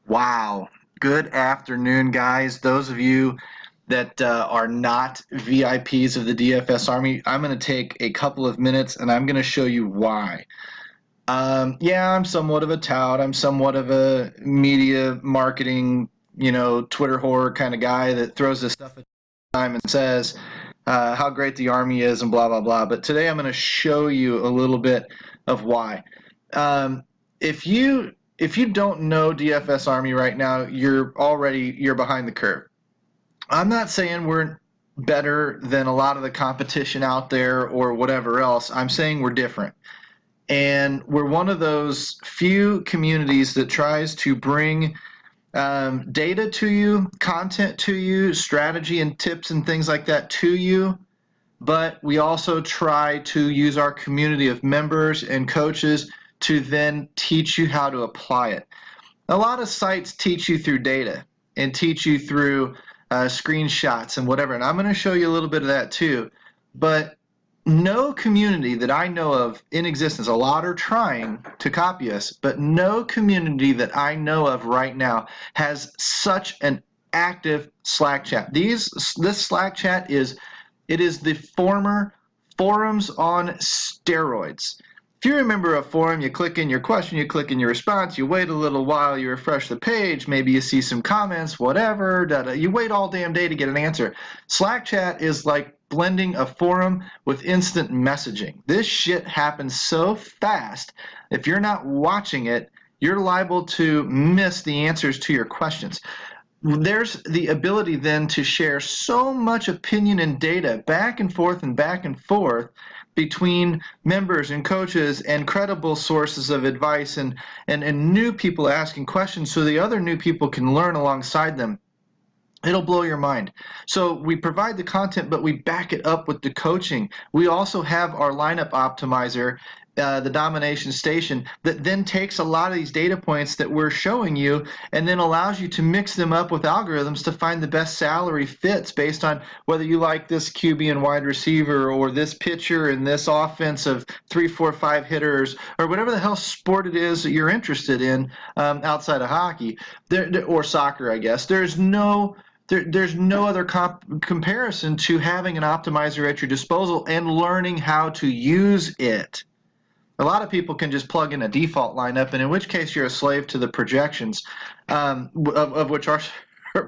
Wow. Good afternoon, guys. Those of you that are not VIPs of the DFS Army, I'm going to take a couple of minutes and I'm going to show you why. Yeah, I'm somewhat of a tout. I'm somewhat of a media marketing, Twitter whore kind of guy that throws this stuff at time and says how great the Army is and blah, blah, blah. But today I'm going to show you a little bit of why. Um, if you don't know DFS Army right now, you're behind the curve. I'm not saying we're better than a lot of the competition out there or whatever else. I'm saying we're different. And we're one of those few communities that tries to bring data to you, content to you, strategy and tips and things like that to you. But we also try to use our community of members and coaches to then teach you how to apply it. A lot of sites teach you through data and teach you through screenshots and whatever, and I'm going to show you a little bit of that too. But no community that I know of in existence, a lot are trying to copy us, but no community that I know of right now has such an active Slack chat. This Slack chat is the former forums on steroids. If you remember a forum, you click in your question, you click in your response, you wait a little while, you refresh the page, maybe you see some comments, whatever, you wait all damn day to get an answer. Slack chat is like blending a forum with instant messaging. This shit happens so fast. If you're not watching it, you're liable to miss the answers to your questions. There's the ability then to share so much opinion and data back and forth between members and coaches and credible sources of advice and new people asking questions so the other new people can learn alongside them. It'll blow your mind. So we provide the content, but we back it up with the coaching. We also have our lineup optimizer, the domination station, that then takes a lot of these data points that we're showing you and then allows you to mix them up with algorithms to find the best salary fits based on whether you like this QB and wide receiver or this pitcher and this offense of 3, 4, 5 hitters or whatever the hell sport it is that you're interested in outside of hockey or soccer, I guess. There's no other comparison to having an optimizer at your disposal and learning how to use it. A lot of people can just plug in a default lineup, and in which case you're a slave to the projections, of which are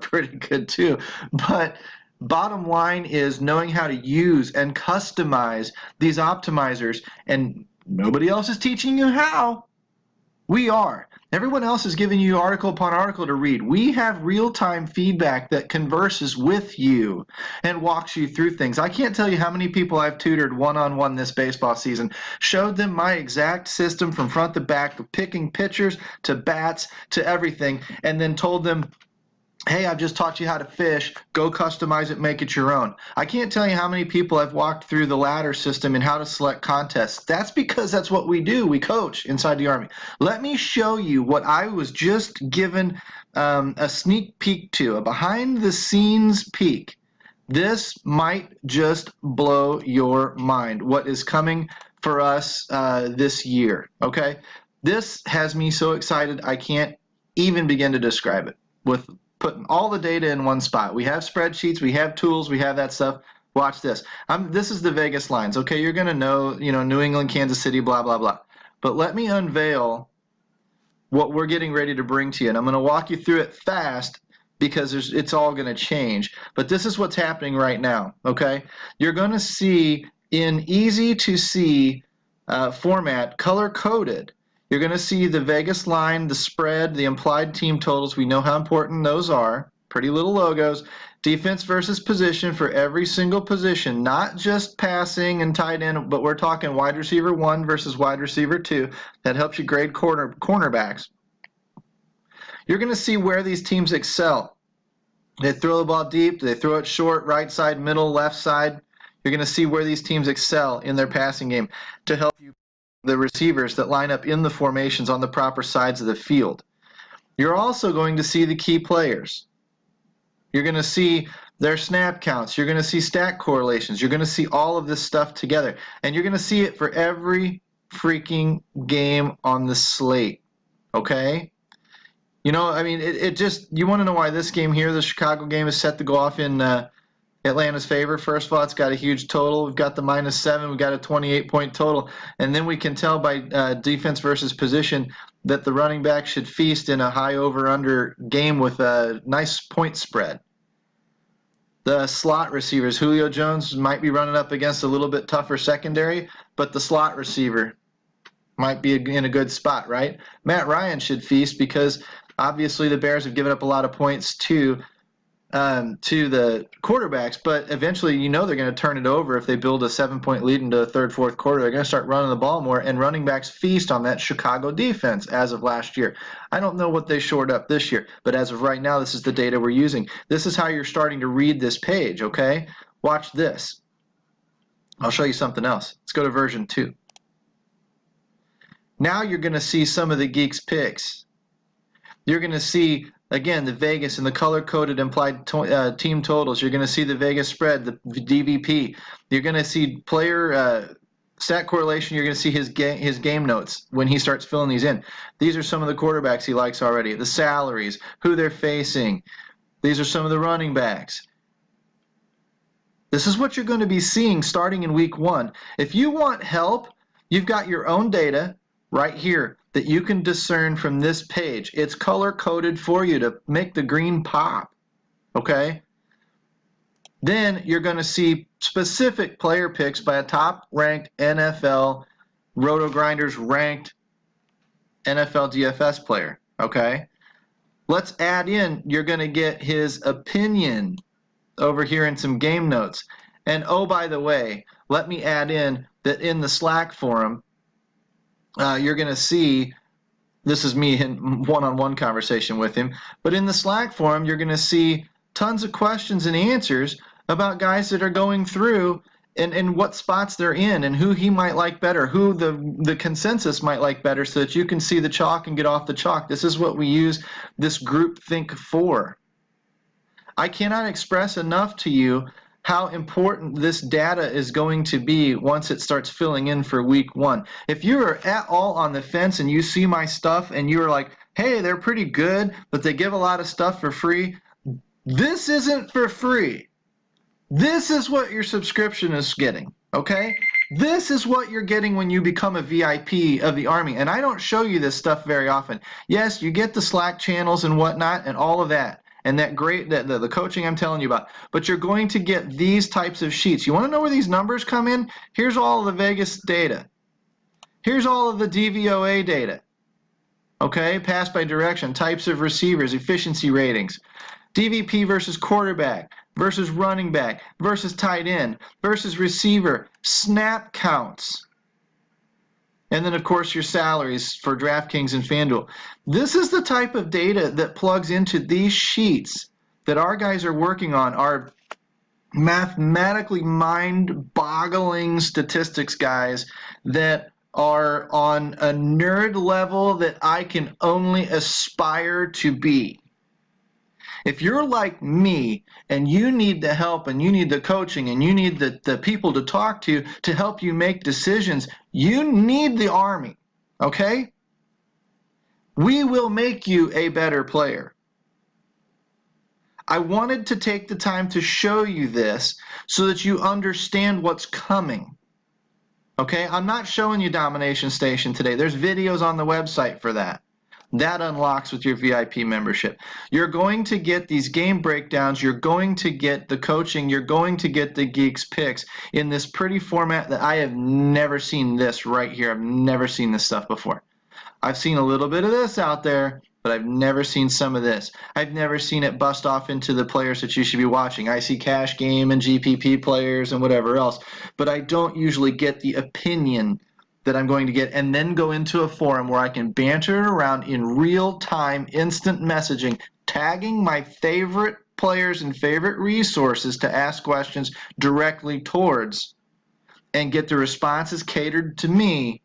pretty good too. But bottom line is knowing how to use and customize these optimizers, and nobody else is teaching you how. We are. Everyone else is giving you article upon article to read. We have real-time feedback that converses with you and walks you through things. I can't tell you how many people I've tutored one-on-one this baseball season, showed them my exact system from front to back, picking pitchers to bats to everything, and then told them, hey, I've just taught you how to fish. Go customize it, make it your own. I can't tell you how many people I've walked through the ladder system and how to select contests. That's because that's what we do. We coach inside the Army. Let me show you what I was just given a sneak peek to, a behind-the-scenes peek. This might just blow your mind, what is coming for us this year, okay? This has me so excited I can't even begin to describe it with putting all the data in one spot. We have spreadsheets, we have tools, we have that stuff. Watch this. This is the Vegas lines. Okay, you're going to know, New England, Kansas City, blah, blah, blah. But let me unveil what we're getting ready to bring to you. And I'm going to walk you through it fast because it's all going to change. But this is what's happening right now, okay? You're going to see in easy-to-see format, color-coded, you're going to see the Vegas line, the spread, the implied team totals. We know how important those are. Pretty little logos. Defense versus position for every single position, not just passing and tight end, but we're talking wide receiver 1 versus wide receiver 2. That helps you grade cornerbacks. You're going to see where these teams excel. They throw the ball deep. They throw it short, right side, middle, left side. You're going to see where these teams excel in their passing game to help you the receivers that line up in the formations on the proper sides of the field. You're also going to see the key players. You're going to see their snap counts. You're going to see stat correlations. You're going to see all of this stuff together. And you're going to see it for every freaking game on the slate. Okay? You know, I mean, it just, you want to know why this game here, the Chicago game, is set to go off in Atlanta's favor. First of all, it's got a huge total. We've got the -7. We've got a 28-point total. And then we can tell by defense versus position that the running back should feast in a high over-under game with a nice point spread. The slot receivers, Julio Jones might be running up against a little bit tougher secondary, but the slot receiver might be in a good spot, right? Matt Ryan should feast because obviously the Bears have given up a lot of points to the quarterbacks, but eventually you know they're going to turn it over if they build a 7-point lead into the third, fourth quarter. They're going to start running the ball more, and running backs feast on that Chicago defense as of last year. I don't know what they shored up this year, but as of right now, this is the data we're using. This is how you're starting to read this page, okay? Watch this. I'll show you something else. Let's go to version 2. Now you're going to see some of the Geeks picks. You're going to see, again, the Vegas and the color-coded implied team totals. You're going to see the Vegas spread, the DVP. You're going to see player stat correlation. You're going to see his game notes when he starts filling these in. These are some of the quarterbacks he likes already, the salaries, who they're facing. These are some of the running backs. This is what you're going to be seeing starting in week 1. If you want help, you've got your own data right here that you can discern from this page. It's color-coded for you to make the green pop, okay? Then you're going to see specific player picks by a top-ranked NFL Roto-Grinders ranked NFL DFS player, okay? Let's add in, you're going to get his opinion over here in some game notes. And oh, by the way, let me add in that in the Slack forum, you're going to see, this is me in one-on-one conversation with him, but in the Slack forum, you're going to see tons of questions and answers about guys that are going through and what spots they're in and who he might like better, who the consensus might like better, so that you can see the chalk and get off the chalk. This is what we use this group think for. I cannot express enough to you how important this data is going to be once it starts filling in for week 1. If you're at all on the fence and you see my stuff and you're like, hey, they're pretty good, but they give a lot of stuff for free, this isn't for free. This is what your subscription is getting, okay? This is what you're getting when you become a VIP of the Army. And I don't show you this stuff very often. Yes, you get the Slack channels and whatnot and all of that. And that great, the coaching I'm telling you about. But you're going to get these types of sheets. You want to know where these numbers come in? Here's all of the Vegas data. Here's all of the DVOA data. Okay, pass by direction, types of receivers, efficiency ratings, DVP versus quarterback, versus running back, versus tight end, versus receiver, snap counts. And then, of course, your salaries for DraftKings and FanDuel. This is the type of data that plugs into these sheets that our guys are working on, our mathematically mind-boggling statistics guys that are on a nerd level that I can only aspire to be. If you're like me and you need the help and you need the coaching and you need the people to talk to help you make decisions, you need the Army, okay? We will make you a better player. I wanted to take the time to show you this so that you understand what's coming. Okay, I'm not showing you Domination Station today. There's videos on the website for that. That unlocks with your VIP membership. You're going to get these game breakdowns. You're going to get the coaching. You're going to get the Geeks picks in this pretty format that I have never seen this right here. I've never seen this stuff before. I've seen a little bit of this out there, but I've never seen some of this. I've never seen it bust off into the players that you should be watching. I see cash game and GPP players and whatever else, but I don't usually get the opinion that I'm going to get and then go into a forum where I can banter around in real time, instant messaging, tagging my favorite players and favorite resources to ask questions directly towards and get the responses catered to me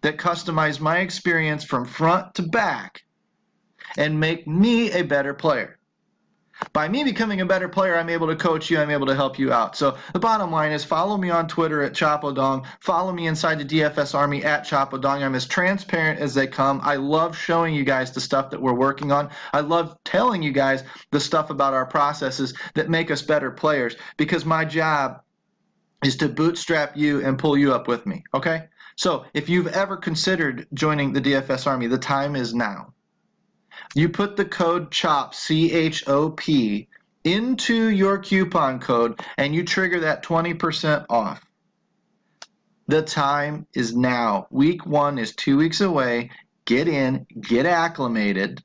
that customize my experience from front to back and make me a better player. By me becoming a better player, I'm able to coach you, I'm able to help you out. So the bottom line is follow me on Twitter at Chapadong, follow me inside the DFS Army at Chapadong. I'm as transparent as they come. I love showing you guys the stuff that we're working on. I love telling you guys the stuff about our processes that make us better players, because my job is to bootstrap you and pull you up with me, okay? So if you've ever considered joining the DFS Army, the time is now. You put the code CHOP, C-H-O-P, into your coupon code, and you trigger that 20% off. The time is now. Week 1 is 2 weeks away. Get in, get acclimated,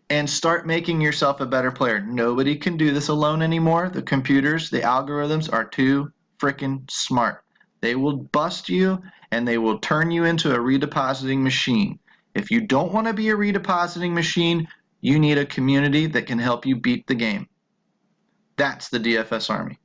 and start making yourself a better player. Nobody can do this alone anymore. The computers, the algorithms are too freaking smart. They will bust you, and they will turn you into a redepositing machine. If you don't want to be a redepositing machine, you need a community that can help you beat the game. That's the DFS Army.